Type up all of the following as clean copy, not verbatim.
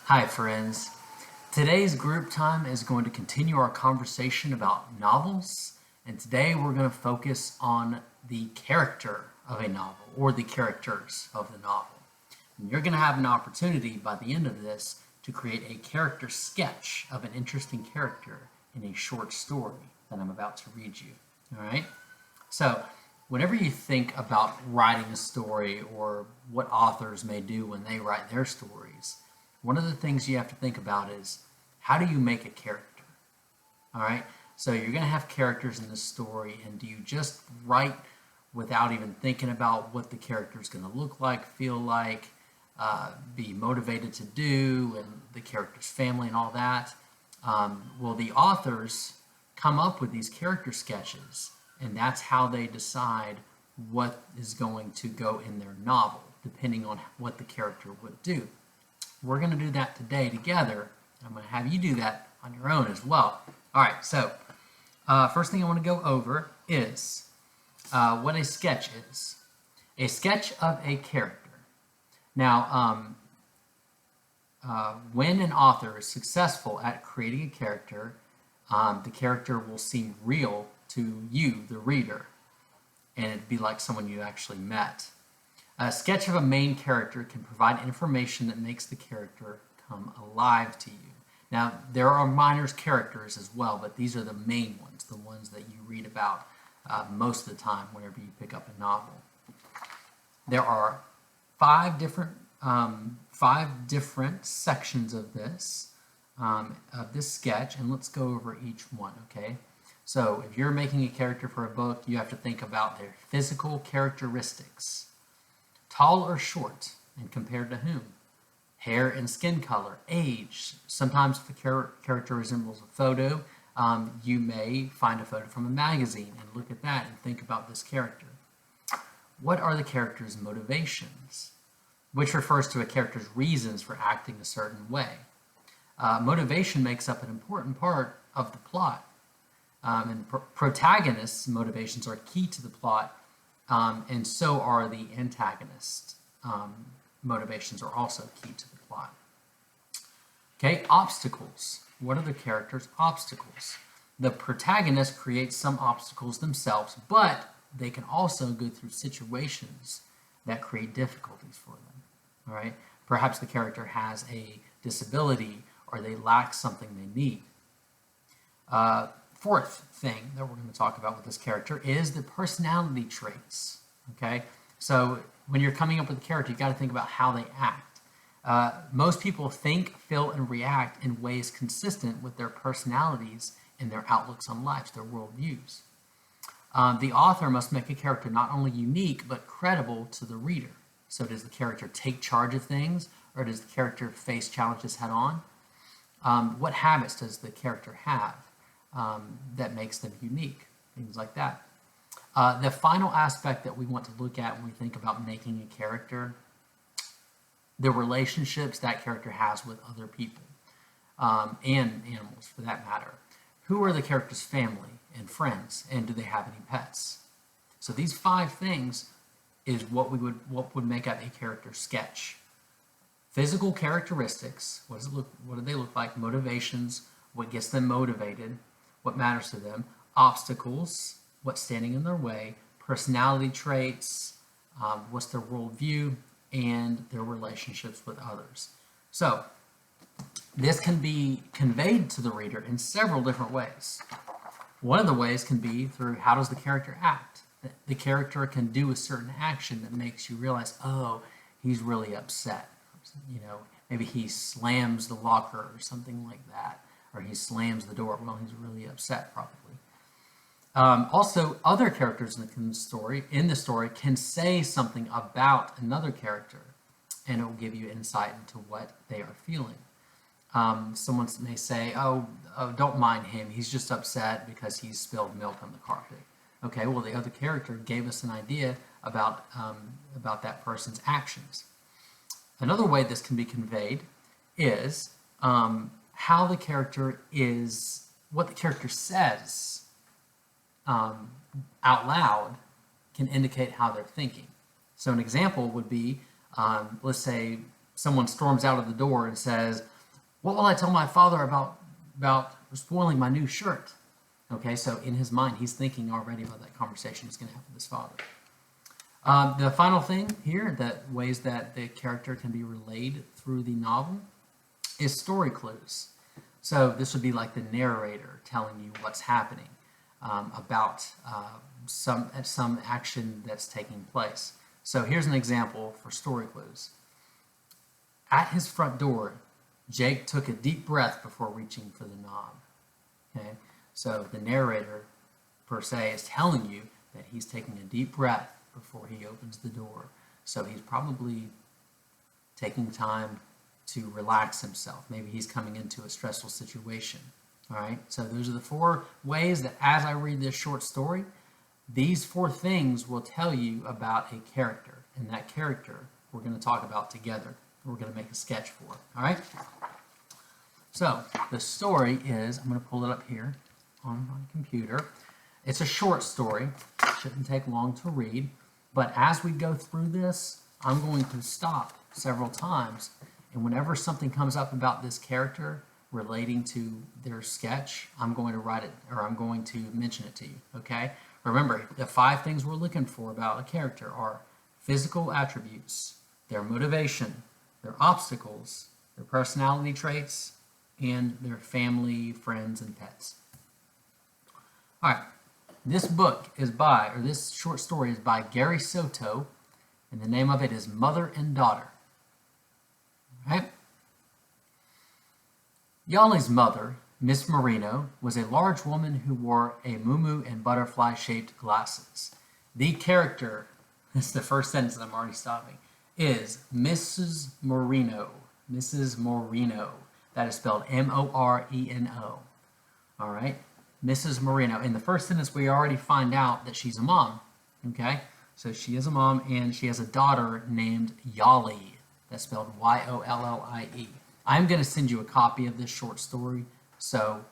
Hi friends. Today's group time is going to continue our conversation about novels, and today we're going to focus on the character of a novel or the characters of the novel. And you're going to have an opportunity by the end of this to create a character sketch of an interesting character in a short story that I'm about to read you. All right? So, whenever you think about writing a story or what authors may do when they write their stories, one of the things you have to think about is how do you make a character? All right. So you're going to have characters in the story, and do you just write without even thinking about what the character is going to look like, feel like, be motivated to do, and the character's family and all that? Well, the authors come up with these character sketches, and that's how they decide what is going to go in their novel, depending on what the character would do. We're going to do that today together. I'm going to have you do that on your own as well. All right, so first thing I want to go over is what a sketch is. A sketch of a character. Now, when an author is successful at creating a character, the character will seem real to you, the reader, and it'd be like someone you actually met. A sketch of a main character can provide information that makes the character come alive to you. Now, there are minor characters as well, but these are the main ones, the ones that you read about most of the time whenever you pick up a novel. There are five different sections of this sketch, and let's go over each one, okay? So if you're making a character for a book, you have to think about their physical characteristics. Tall or short, and compared to whom? Hair and skin color, age. Sometimes if a character resembles a photo, you may find a photo from a magazine and look at that and think about this character. What are the character's motivations? Which refers to a character's reasons for acting a certain way. Motivation makes up an important part of the plot. And protagonists' motivations are key to the plot, and so are the antagonist motivations are also key to the plot. Okay, obstacles. What are the character's obstacles? The protagonist creates some obstacles themselves, but they can also go through situations that create difficulties for them. All right, perhaps the character has a disability or they lack something they need. Fourth thing that we're going to talk about with this character is the personality traits. Okay, so when you're coming up with a character, you got to think about how they act. Most people think, feel, and react in ways consistent with their personalities and their outlooks on life, their worldviews. The author must make a character not only unique but credible to the reader. So does the character take charge of things, or does the character face challenges head on? What habits does the character have that makes them unique? Things like that. The final aspect that we want to look at when we think about making a character, the relationships that character has with other people and animals for that matter. Who are the character's family and friends, and do they have any pets? So these five things is what would make up a character sketch. Physical characteristics, what do they look like? Motivations, what gets them motivated, what matters to them, obstacles, what's standing in their way, personality traits, what's their worldview, and their relationships with others. So this can be conveyed to the reader in several different ways. One of the ways can be through how does the character act. The character can do a certain action that makes you realize, oh, he's really upset. You know, maybe he slams the locker or something like that, or he slams the door. Well, he's really upset probably. Also, other characters in the story can say something about another character, and it will give you insight into what they are feeling. Someone may say, oh, don't mind him. He's just upset because he spilled milk on the carpet. Okay, well, the other character gave us an idea about that person's actions. Another way this can be conveyed is how the character is, what the character says out loud can indicate how they're thinking. So an example would be, let's say someone storms out of the door and says, What will I tell my father about spoiling my new shirt? Okay, so in his mind, he's thinking already about that conversation he's going to have with his father. The final thing here, that ways that the character can be relayed through the novel, is story clues. So this would be like the narrator telling you what's happening about some action that's taking place. So here's an example for story clues. At his front door, Jake took a deep breath before reaching for the knob. Okay, so the narrator per se is telling you that he's taking a deep breath before he opens the door. So he's probably taking time to relax himself. Maybe he's coming into a stressful situation. All right, so those are the 4 ways that as I read this short story, these 4 things will tell you about a character, and that character we're going to talk about together. We're going to make a sketch for. All right, so the story is, I'm going to pull it up here on my computer. It's a short story. It shouldn't take long to read, but as we go through this, I'm going to stop several times, and whenever something comes up about this character relating to their sketch, I'm going to write it, or I'm going to mention it to you, okay? Remember, the 5 things we're looking for about a character are physical attributes, their motivation, their obstacles, their personality traits, and their family, friends, and pets. All right, this book is by, or this short story is by Gary Soto, and the name of it is Mother and Daughter. All right? Yoli's mother, Miss Marino, was a large woman who wore a muumuu and butterfly-shaped glasses. The character, this is the first sentence that I'm already stopping, is Mrs. Marino. Mrs. Marino. That is spelled M-O-R-E-N-O. All right? Mrs. Marino. In the first sentence, we already find out that she's a mom. Okay? So she is a mom, and she has a daughter named Yoli. That's spelled Y-O-L-L-I-E. I'm going to send you a copy of this short story, so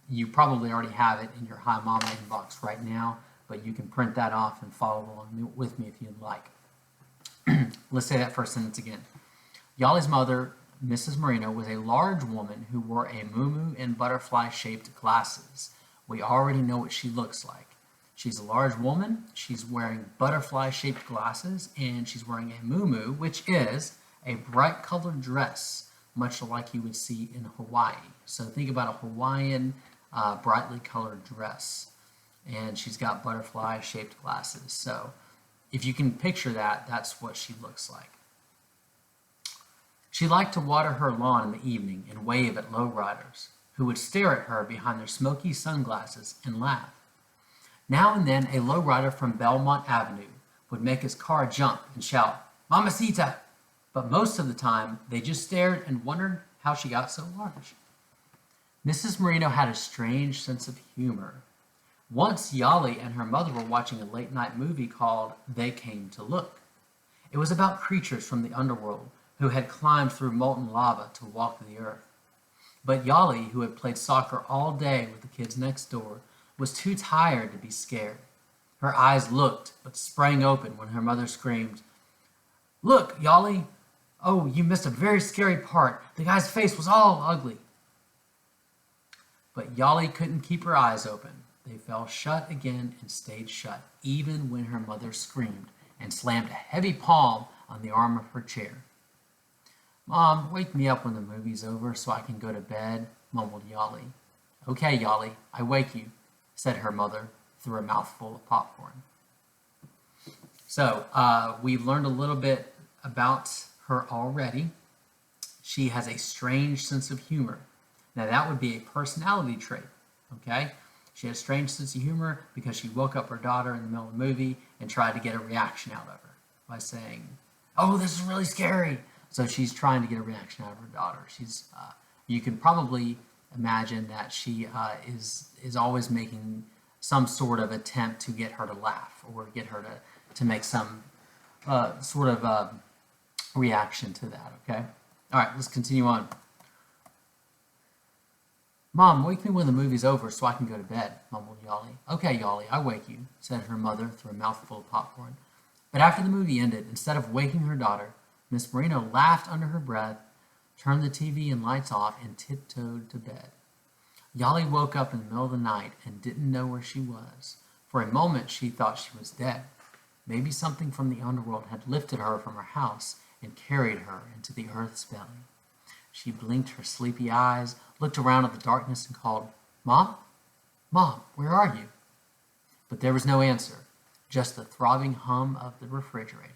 you probably already have it in your Hi Mama inbox right now, but you can print that off and follow along with me if you'd like. Let's say that first sentence again. Yoli's mother, Mrs. Marino, was a large woman who wore a muumuu and butterfly-shaped glasses. We already know what she looks like. She's a large woman, she's wearing butterfly-shaped glasses, and she's wearing a muumuu, which is a bright-colored dress, much like you would see in Hawaii. So think about a Hawaiian brightly colored dress. And she's got butterfly-shaped glasses. So if you can picture that, that's what she looks like. She liked to water her lawn in the evening and wave at lowriders, who would stare at her behind their smoky sunglasses and laugh. Now and then, a lowrider from Belmont Avenue would make his car jump and shout, "Mamacita!" But most of the time, they just stared and wondered how she got so large. Mrs. Marino had a strange sense of humor. Once Yoli and her mother were watching a late-night movie called They Came to Look. It was about creatures from the underworld who had climbed through molten lava to walk the earth. But Yoli, who had played soccer all day with the kids next door, was too tired to be scared. Her eyes looked, but sprang open when her mother screamed, "Look, Yoli! Oh, you missed a very scary part. The guy's face was all ugly." But Yoli couldn't keep her eyes open. They fell shut again and stayed shut, even when her mother screamed and slammed a heavy palm on the arm of her chair. "Mom, wake me up when the movie's over so I can go to bed," mumbled Yoli. "Okay, Yoli, I wake you," said her mother through a mouthful of popcorn. So we've learned a little bit about her already. She has a strange sense of humor. Now that would be a personality trait, okay? She had a strange sense of humor because she woke up her daughter in the middle of the movie and tried to get a reaction out of her by saying, "Oh, this is really scary." So she's trying to get a reaction out of her daughter. You can probably imagine that she is always making some sort of attempt to get her to laugh or get her to make some sort of reaction to that, okay? All right, let's continue on. "Mom, wake me when the movie's over so I can go to bed," mumbled Yoli. "Okay, Yoli, I wake you," said her mother through a mouthful of popcorn. But after the movie ended, instead of waking her daughter, Miss Marino laughed under her breath turned the TV and lights off, and tiptoed to bed. Yoli woke up in the middle of the night and didn't know where she was. For a moment, she thought she was dead. Maybe something from the underworld had lifted her from her house and carried her into the earth's belly. She blinked her sleepy eyes, looked around at the darkness, and called, "Mom? Mom, where are you?" But there was no answer, just the throbbing hum of the refrigerator.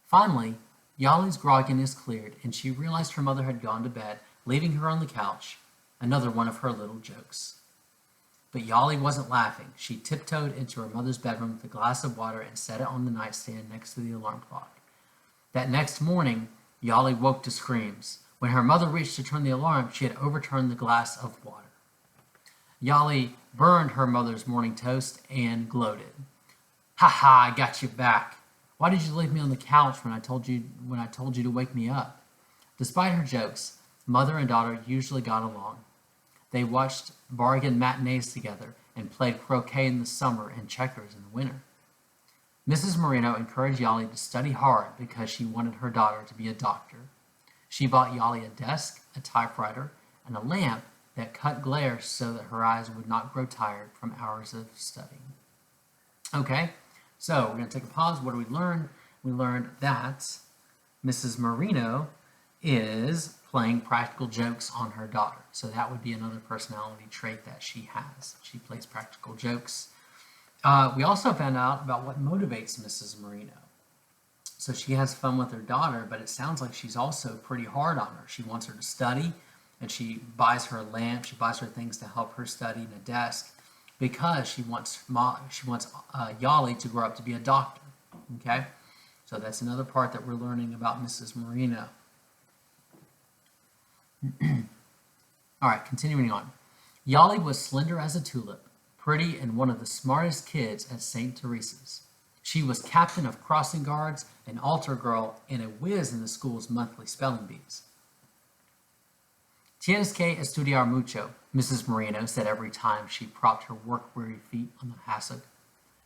Finally, Yoli's grogginess cleared, and she realized her mother had gone to bed, leaving her on the couch, another one of her little jokes. But Yoli wasn't laughing. She tiptoed into her mother's bedroom with a glass of water and set it on the nightstand next to the alarm clock. That next morning, Yoli woke to screams. When her mother reached to turn the alarm, she had overturned the glass of water. Yoli burned her mother's morning toast and gloated. "Ha ha, I got you back. Why did you leave me on the couch when I told you to wake me up?" Despite her jokes, mother and daughter usually got along. They watched bargain matinees together and played croquet in the summer and checkers in the winter. Mrs. Marino encouraged Yoli to study hard because she wanted her daughter to be a doctor. She bought Yoli a desk, a typewriter, and a lamp that cut glare so that her eyes would not grow tired from hours of studying. Okay, so we're going to take a pause. What did we learn? We learned that Mrs. Marino is playing practical jokes on her daughter. So that would be another personality trait that she has. She plays practical jokes. We also found out about what motivates Mrs. Marino. So she has fun with her daughter, but it sounds like she's also pretty hard on her. She wants her to study, and she buys her a lamp. She buys her things to help her study and a desk because she wants Yoli to grow up to be a doctor. Okay, so that's another part that we're learning about Mrs. Marino. All right, continuing on. Yoli was slender as a tulip, pretty, and one of the smartest kids at St. Teresa's. She was captain of crossing guards, an altar girl, and a whiz in the school's monthly spelling bees. "Tienes que estudiar mucho," Mrs. Marino said every time she propped her work-weary feet on the hassock.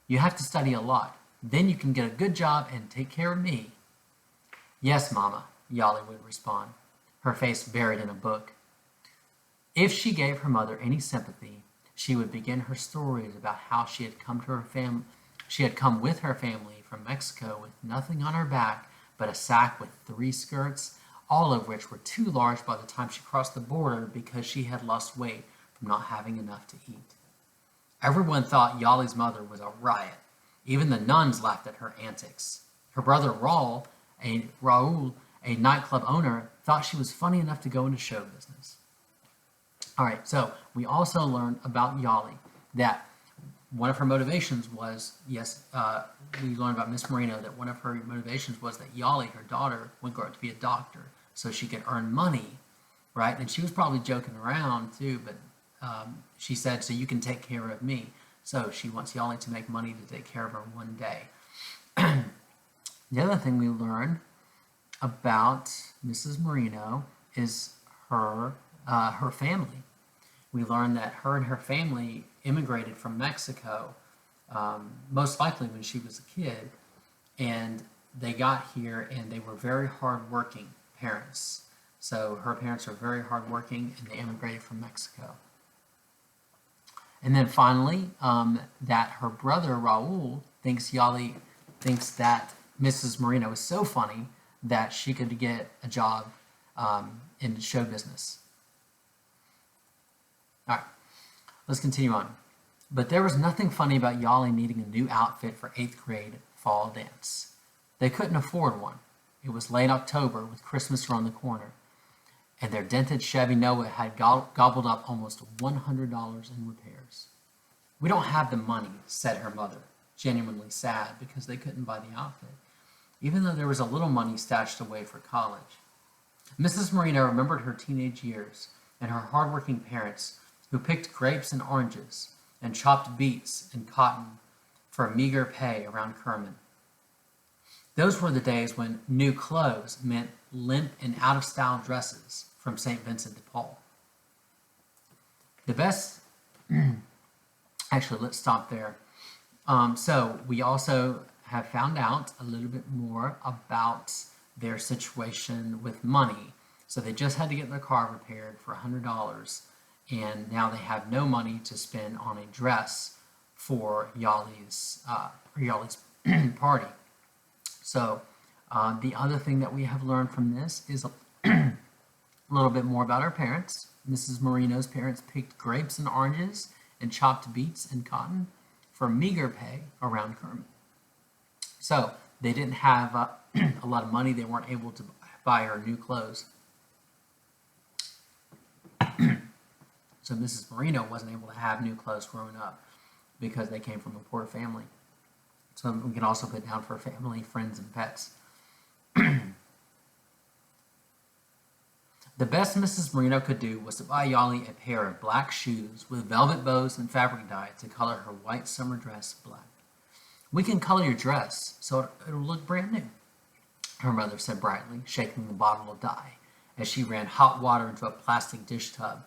"You have to study a lot. Then you can get a good job and take care of me." "Yes, Mama," Yoli would respond, her face buried in a book. If she gave her mother any sympathy, she would begin her stories about how she had come with her family from Mexico with nothing on her back but a sack with 3 skirts, all of which were too large by the time she crossed the border because she had lost weight from not having enough to eat. Everyone thought Yoli's mother was a riot. Even the nuns laughed at her antics. Her brother Raul, a nightclub owner, thought she was funny enough to go into show business. All right, so we also learned about Yoli that one of her motivations was, we learned about Miss Marino that one of her motivations was that Yoli, her daughter, would grow up to be a doctor so she could earn money, right? And she was probably joking around too, but she said, "So you can take care of me." So she wants Yoli to make money to take care of her one day. The other thing we learned about Mrs. Marino is her family. We learned that her and her family immigrated from Mexico, most likely when she was a kid, and they got here and they were very hardworking parents. So her parents were very hardworking and they immigrated from Mexico. And then finally, that her brother Raul thinks that Mrs. Marino is so funny that she could get a job in show business. All right, let's continue on. But there was nothing funny about Yoli needing a new outfit for 8th grade fall dance. They couldn't afford one. It was late October with Christmas around the corner, and their dented Chevy Nova had gobbled up almost $100 in repairs. "We don't have the money," said her mother, genuinely sad because they couldn't buy the outfit, even though there was a little money stashed away for college. Mrs. Marino remembered her teenage years and her hardworking parents who picked grapes and oranges and chopped beets and cotton for meager pay around Kerman. Those were the days when new clothes meant limp and out-of-style dresses from St. Vincent de Paul. Actually, let's stop there. So we also have found out a little bit more about their situation with money. So they just had to get their car repaired for $100, and now they have no money to spend on a dress for Yoli's party. So the other thing that we have learned from this is a little bit more about our parents. Mrs. Marino's parents picked grapes and oranges and chopped beets and cotton for meager pay around Kermit. So they didn't have a lot of money. They weren't able to buy her new clothes. So Mrs. Marino wasn't able to have new clothes growing up because they came from a poor family. So we can also put down for family, friends, and pets. The best Mrs. Marino could do was to buy Yoli a pair of black shoes with velvet bows and fabric dye to color her white summer dress black. "We can color your dress so it'll look brand new," her mother said brightly, shaking the bottle of dye as she ran hot water into a plastic dish tub.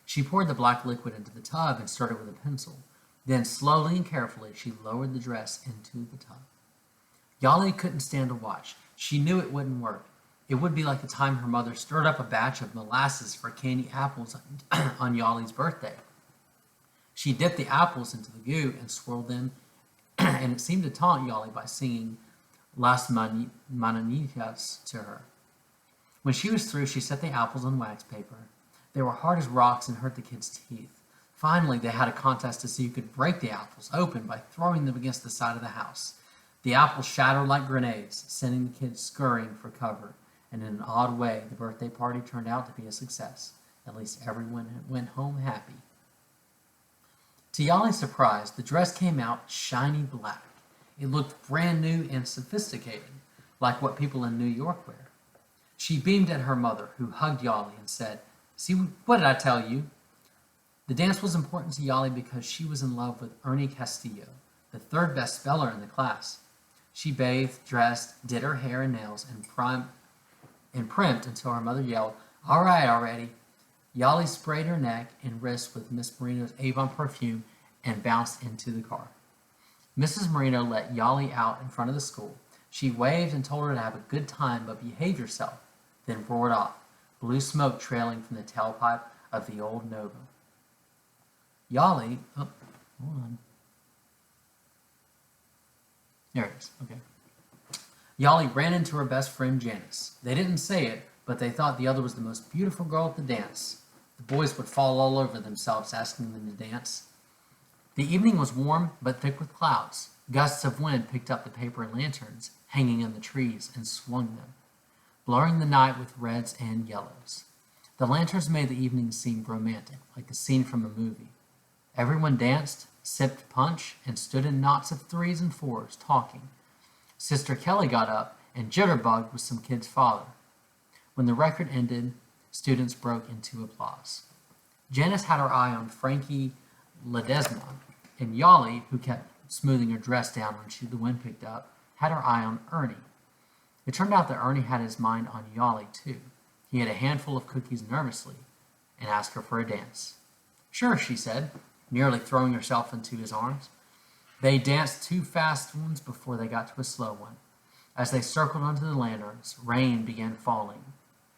She poured the black liquid into the tub and started with a pencil. Then, slowly and carefully, she lowered the dress into the tub. Yoli couldn't stand to watch. She knew it wouldn't work. It would be like the time her mother stirred up a batch of molasses for candy apples on Yoli's birthday. She dipped the apples into the goo and swirled them, and it seemed to taunt Yoli by singing Las Mananitas to her. When she was through, she set the apples on wax paper. They were hard as rocks and hurt the kids' teeth. Finally, they had a contest to see who could break the apples open by throwing them against the side of the house. The apples shattered like grenades, sending the kids scurrying for cover. And in an odd way, the birthday party turned out to be a success. At least everyone went home happy. To Yoli's surprise, the dress came out shiny black. It looked brand new and sophisticated, like what people in New York wear. She beamed at her mother, who hugged Yoli and said, "See, what did I tell you?" The dance was important to Yoli because she was in love with Ernie Castillo, the third best speller in the class. She bathed, dressed, did her hair and nails, and primped until her mother yelled, "All right already." Yoli sprayed her neck and wrists with Miss Marino's Avon perfume and bounced into the car. Mrs. Marino let Yoli out in front of the school. She waved and told her to have a good time but behave yourself, then roared off, blue smoke trailing from the tailpipe of the old Nova. Yoli, hold on. There it is, okay. Yoli ran into her best friend Janice. They didn't say it, but they thought the other was the most beautiful girl at the dance. The boys would fall all over themselves asking them to dance. The evening was warm but thick with clouds. Gusts of wind picked up the paper lanterns hanging in the trees and swung them, blurring the night with reds and yellows. The lanterns made the evening seem romantic, like a scene from a movie. Everyone danced, sipped punch, and stood in knots of threes and fours, talking. Sister Kelly got up and jitterbugged with some kid's father. When the record ended, students broke into applause. Janice had her eye on Frankie Ledesma, and Yoli, who kept smoothing her dress down when the wind picked up, had her eye on Ernie. It turned out that Ernie had his mind on Yoli, too. He had a handful of cookies nervously and asked her for a dance. "Sure," she said, nearly throwing herself into his arms. They danced 2 fast ones before they got to a slow one. As they circled onto the lanterns, rain began falling,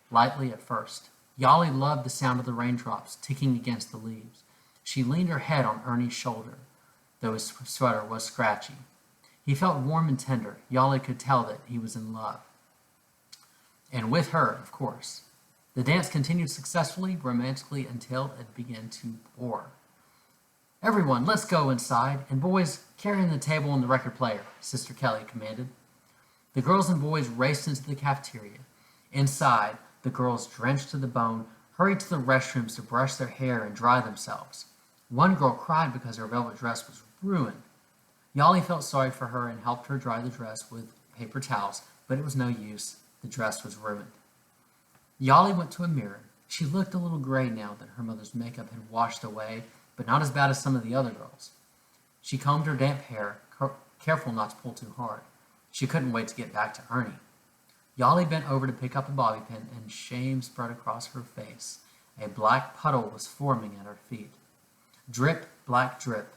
lightly at first. Yoli loved the sound of the raindrops ticking against the leaves. She leaned her head on Ernie's shoulder, though his sweater was scratchy. He felt warm and tender. Yoli could tell that he was in love. And with her, of course. The dance continued successfully, romantically, until it began to pour. "Everyone, let's go inside, and boys, carry in the table and the record player," Sister Kelly commanded. The girls and boys raced into the cafeteria. Inside, the girls, drenched to the bone, hurried to the restrooms to brush their hair and dry themselves. One girl cried because her velvet dress was ruined. Yoli felt sorry for her and helped her dry the dress with paper towels, but it was no use. The dress was ruined. Yoli went to a mirror. She looked a little gray now that her mother's makeup had washed away, but not as bad as some of the other girls. She combed her damp hair, careful not to pull too hard. She couldn't wait to get back to Ernie. Yoli bent over to pick up a bobby pin, and shame spread across her face. A black puddle was forming at her feet. Drip, black drip.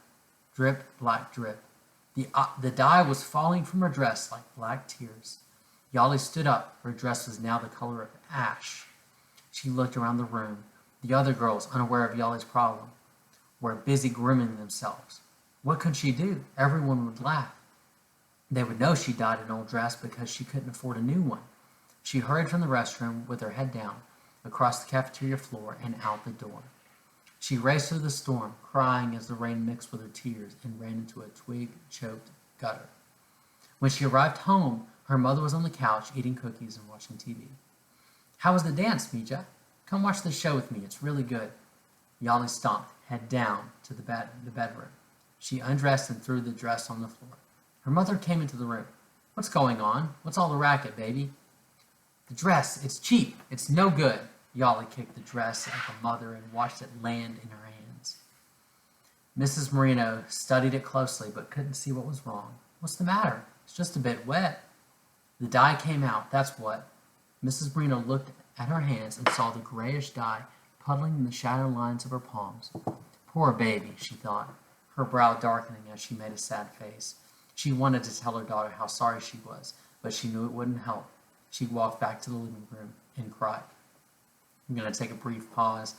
Drip, black drip. The dye was falling from her dress like black tears. Yoli stood up. Her dress was now the color of ash. She looked around the room. The other girls, unaware of Yoli's problem, were busy grooming themselves. What could she do? Everyone would laugh. They would know she dyed an old dress because she couldn't afford a new one. She hurried from the restroom with her head down, across the cafeteria floor and out the door. She raced through the storm, crying as the rain mixed with her tears, and ran into a twig-choked gutter. When she arrived home, her mother was on the couch eating cookies and watching TV. "How was the dance, Mija? Come watch the show with me. It's really good." Yoli stomped, head down, to the bedroom. She undressed and threw the dress on the floor. Her mother came into the room. "What's going on? What's all the racket, baby?" "The dress, it's cheap. It's no good." Yoli kicked the dress at the mother and watched it land in her hands. Mrs. Marino studied it closely but couldn't see what was wrong. "What's the matter? It's just a bit wet." "The dye came out, that's what." Mrs. Marino looked at her hands and saw the grayish dye puddling in the shadow lines of her palms. Poor baby, she thought, her brow darkening as she made a sad face. She wanted to tell her daughter how sorry she was, but she knew it wouldn't help. She walked back to the living room and cried. I'm going to take a brief pause.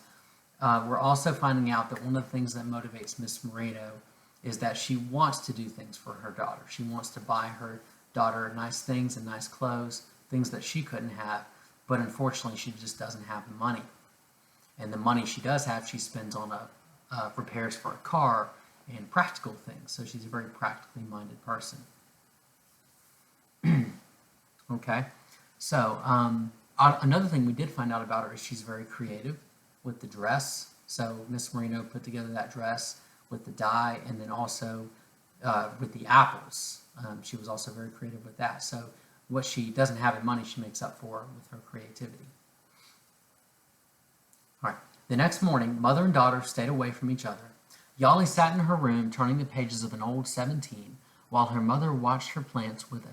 We're also finding out that one of the things that motivates Miss Moreno is that she wants to do things for her daughter. She wants to buy her daughter nice things and nice clothes, things that she couldn't have, but unfortunately she just doesn't have the money. And the money she does have, she spends on repairs for a car and practical things. So she's a very practically minded person. Okay, so another thing we did find out about her is she's very creative with the dress. So Miss Marino put together that dress with the dye and then also with the apples. She was also very creative with that. So what she doesn't have in money, she makes up for with her creativity. All right. The next morning, mother and daughter stayed away from each other. Yoli sat in her room turning the pages of an old 17 while her mother watched her plants with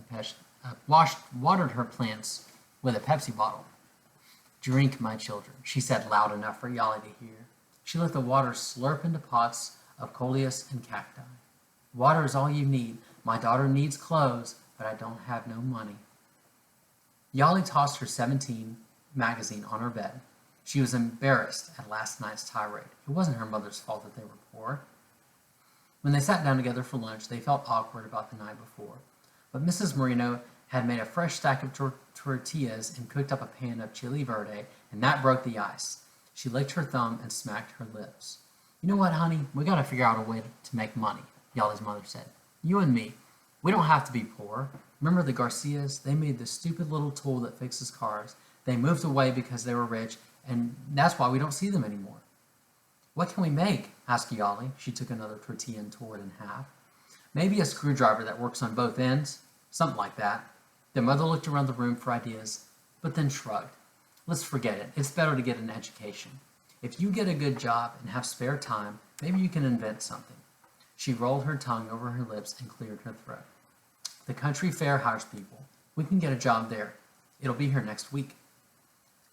watered her plants with a Pepsi bottle. "Drink, my children," she said loud enough for Yoli to hear. She let the water slurp into pots of coleus and cacti. "Water is all you need. My daughter needs clothes, but I don't have no money." Yoli tossed her 17 magazine on her bed. She was embarrassed at last night's tirade. It wasn't her mother's fault that they were poor. When they sat down together for lunch, they felt awkward about the night before. But Mrs. Marino had made a fresh stack of tortillas and cooked up a pan of chili verde, and that broke the ice. She licked her thumb and smacked her lips. "You know what, honey? We got to figure out a way to make money," Yoli's mother said. "You and me. We don't have to be poor. Remember the Garcias? They made this stupid little tool that fixes cars. They moved away because they were rich, and that's why we don't see them anymore." "What can we make?" asked Yoli. She took another tortilla and tore it in half. "Maybe a screwdriver that works on both ends. Something like that." Their mother looked around the room for ideas, but then shrugged. "Let's forget it. It's better to get an education. If you get a good job and have spare time, maybe you can invent something." She rolled her tongue over her lips and cleared her throat. "The country fair hires people. We can get a job there. It'll be here next week."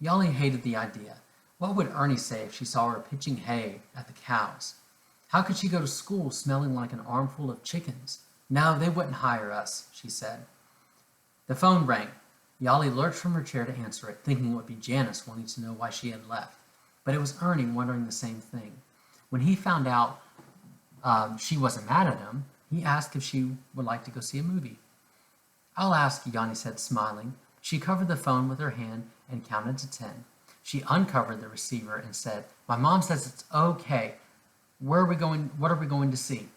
Yoli hated the idea. What would Ernie say if she saw her pitching hay at the cows? How could she go to school smelling like an armful of chickens? "No, they wouldn't hire us," she said. The phone rang. Yoli lurched from her chair to answer it, thinking it would be Janice wanting to know why she had left. But it was Ernie wondering the same thing. When he found out she wasn't mad at him, he asked if she would like to go see a movie. "I'll ask," Yanni said, smiling. She covered the phone with her hand and counted to 10. She uncovered the receiver and said, "My mom says it's okay. Where are we going? What are we going to see?"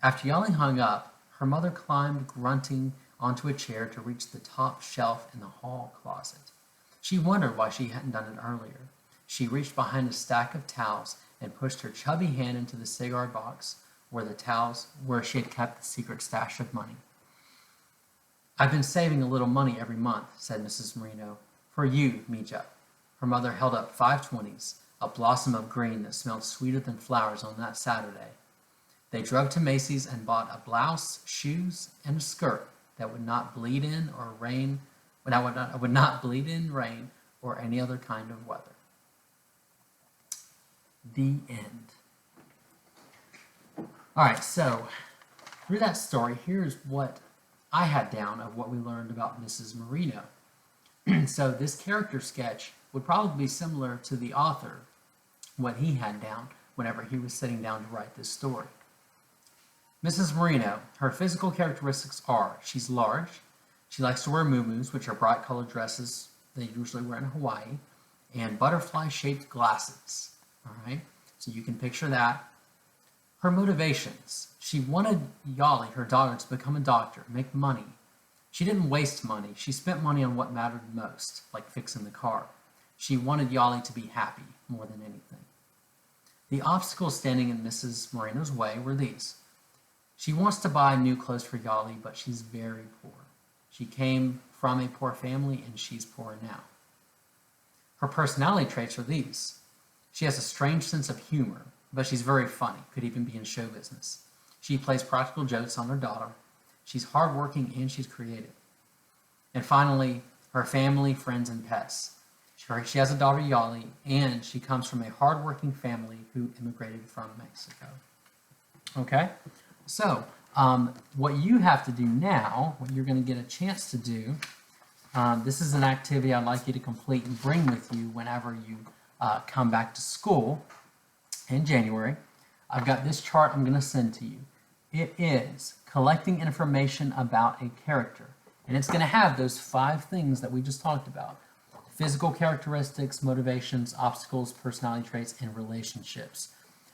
After Yoli hung up, her mother climbed grunting onto a chair to reach the top shelf in the hall closet. She wondered why she hadn't done it earlier. She reached behind a stack of towels and pushed her chubby hand into the cigar box where she had kept the secret stash of money. "I've been saving a little money every month," said Mrs. Marino. "For you, Mija." Her mother held up 5 20s, a blossom of green that smelled sweeter than flowers on that Saturday. They drove to Macy's and bought a blouse, shoes, and a skirt that would not bleed in rain or any other kind of weather. The end. All right, so through that story, here's what I had down of what we learned about Mrs. Marino. So this character sketch would probably be similar to the author, what he had down whenever he was sitting down to write this story. Mrs. Marino, her physical characteristics are she's large, she likes to wear muumuus, which are bright colored dresses they usually wear in Hawaii, and butterfly-shaped glasses. All right, so you can picture that. Her motivations. She wanted Yoli, her daughter, to become a doctor, make money. She didn't waste money. She spent money on what mattered most, like fixing the car. She wanted Yoli to be happy more than anything. The obstacles standing in Mrs. Marino's way were these. She wants to buy new clothes for Yoli, but she's very poor. She came from a poor family, and she's poor now. Her personality traits are these. She has a strange sense of humor, but she's very funny, could even be in show business. She plays practical jokes on her daughter. She's hardworking and she's creative. And finally, her family, friends, and pets. She has a daughter, Yoli, and she comes from a hardworking family who immigrated from Mexico. Okay? So, what you have to do now, what you're going to get a chance to do, this is an activity I'd like you to complete and bring with you whenever you come back to school in January. I've got this chart I'm going to send to you. It is collecting information about a character, and it's going to have those 5 things that we just talked about. Physical characteristics, motivations, obstacles, personality traits, and relationships.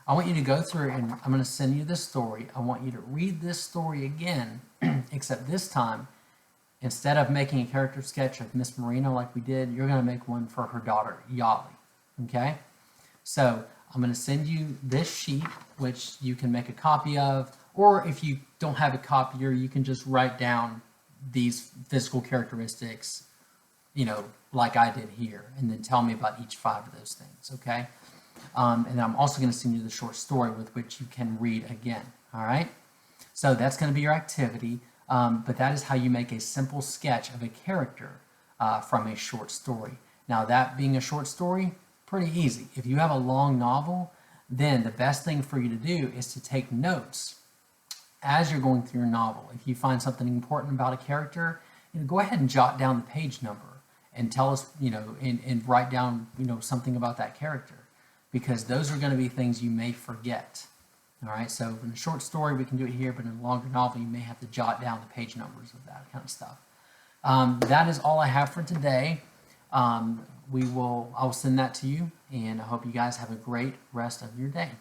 I want you to go through, and I'm going to send you this story. I want you to read this story again, except this time, instead of making a character sketch of Miss Marino like we did, you're going to make one for her daughter, Yoli. Okay? So I'm going to send you this sheet, which you can make a copy of, or if you don't have a copier, you can just write down these physical characteristics, you know, like I did here, and then tell me about each 5 of those things, okay? And then I'm also going to send you the short story with which you can read again, all right? So that's going to be your activity, but that is how you make a simple sketch of a character from a short story. Now, that being a short story, pretty easy. If you have a long novel, then the best thing for you to do is to take notes as you're going through your novel. If you find something important about a character, go ahead and jot down the page number and tell us, and write down, something about that character, because those are going to be things you may forget. All right, so in a short story, we can do it here, but in a longer novel, you may have to jot down the page numbers of that kind of stuff. That is all I have for today. I will send that to you, and I hope you guys have a great rest of your day.